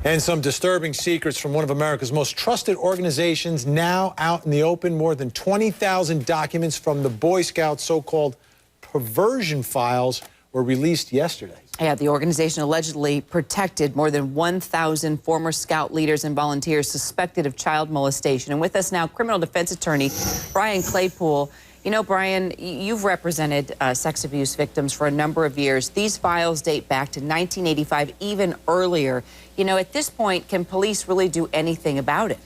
And some disturbing secrets from one of America's most trusted organizations now out in the open. More than 20,000 documents from the Boy Scouts' so-called perversion files were released yesterday. Yeah, the organization allegedly protected more than 1,000 former Scout leaders and volunteers suspected of child molestation. And with us now, criminal defense attorney Brian Claypool. You know, Brian, you've represented sex abuse victims for a number of years. These files date back to 1985, even earlier. You know, at this point, can police really do anything about it?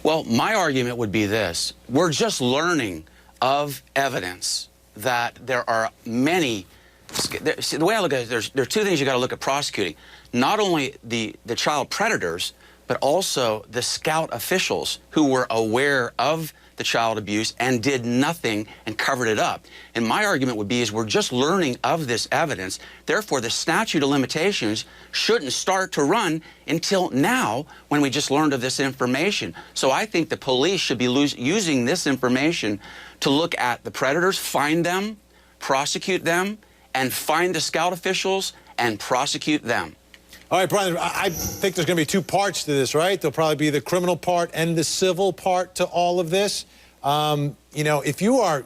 Well, my argument would be this. We're just learning of evidence that there are many. See, the way I look at it, there are two things you got to look at prosecuting. Not only the child predators, but also the Scout officials who were aware of the child abuse and did nothing and covered it up. And my argument would be is we're just learning of this evidence. Therefore, the statute of limitations shouldn't start to run until now when we just learned of this information. So I think the police should be using this information to look at the predators, find them, prosecute them, and find the Scout officials and prosecute them. All right, Brian, I think there's going to be two parts to this, right? There'll probably be the criminal part and the civil part to all of this. You know, if you are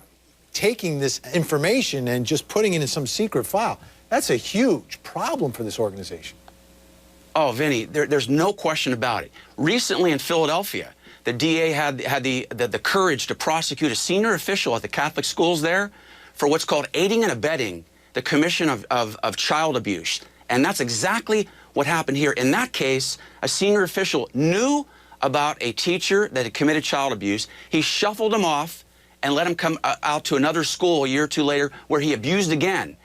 taking this information and just putting it in some secret file, that's a huge problem for this organization. Oh, Vinny, there's no question about it. Recently in Philadelphia, the DA had the courage to prosecute a senior official at the Catholic schools there for what's called aiding and abetting the commission of child abuse. And that's exactly what happened here. In that case, a senior official knew about a teacher that had committed child abuse. He shuffled him off and let him come out to another school a year or two later where he abused again.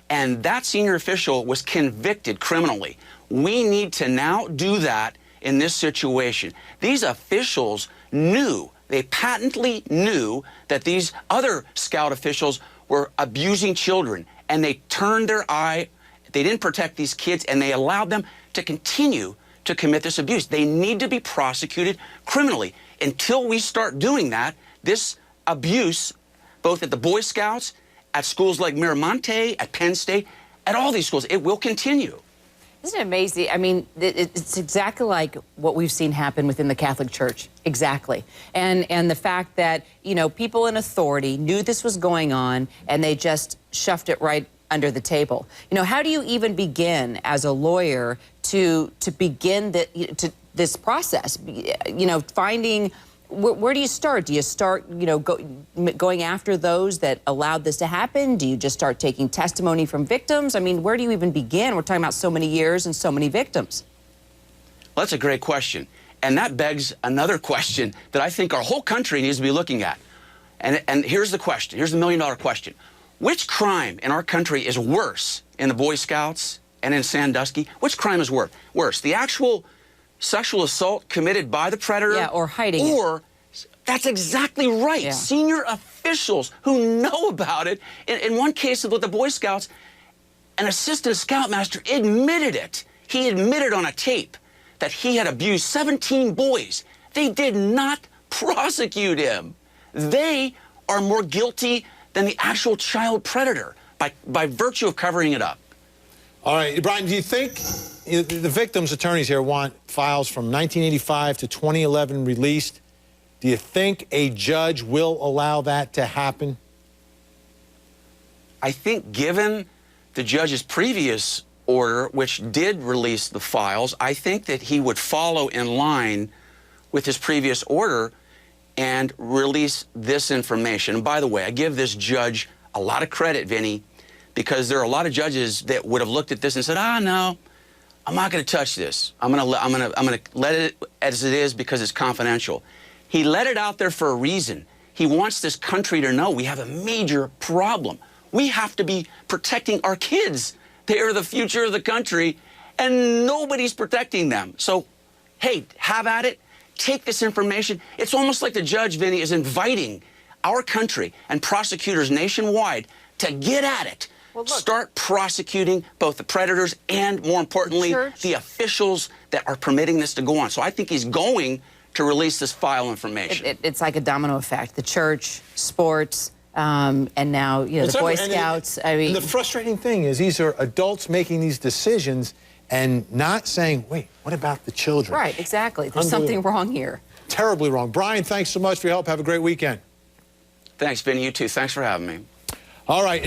And that senior official was convicted criminally. We need to now do that in this situation. These officials knew, they patently knew that these other Scout officials were abusing children, and they turned their eye. They didn't protect these kids, and they allowed them to continue to commit this abuse. They need to be prosecuted criminally. Until we start doing that, this abuse, both at the Boy Scouts, at schools like Miramonte, at Penn State, at all these schools, it will continue. Isn't it amazing? I mean, it's exactly like what we've seen happen within the Catholic Church. Exactly. And the fact that, you know, people in authority knew this was going on, and they just shoved it right under the table. You know, how do you even begin as a lawyer to begin this process? You know, finding, where do you start? Do you start, you know, going after those that allowed this to happen? Do you just start taking testimony from victims? I mean, where do you even begin? We're talking about so many years and so many victims. Well, that's a great question. And that begs another question that I think our whole country needs to be looking at. And here's the question. Here's the million-dollar question. Which crime in our country is worse in the Boy Scouts and in Sandusky? Which crime is worse? The actual sexual assault committed by the predator? Yeah, or hiding it. Or, that's exactly right. Yeah. Senior officials who know about it. In one case with the Boy Scouts, an assistant scoutmaster admitted it. He admitted on a tape that he had abused 17 boys. They did not prosecute him. They are more guilty than the actual child predator by virtue of covering it up. All right, Brian, do you think the victims' attorneys here want files from 1985 to 2011 released? Do you think a judge will allow that to happen? I think given the judge's previous order, which did release the files, I think that he would follow in line with his previous order and release this information. And by the way, I give this judge a lot of credit, Vinny, because there are a lot of judges that would have looked at this and said, no, I'm not going to touch this. I'm going to let it as it is because it's confidential. He let it out there for a reason. He wants this country to know we have a major problem. We have to be protecting our kids. They are the future of the country, and nobody's protecting them. So, hey, have at it. Take this information. It's almost like the judge, Vinny, is inviting our country and prosecutors nationwide to get at it. Well, start prosecuting both the predators and, more importantly, the officials that are permitting this to go on. So I think he's going to release this file information. It's like a domino effect. The church, sports, and now, you know, the Boy Scouts. I mean, the frustrating thing is these are adults making these decisions, and not saying, wait, what about the children? Right, exactly. There's something wrong here. Terribly wrong. Brian, thanks so much for your help. Have a great weekend. Thanks, Vinny. You too. Thanks for having me. All right.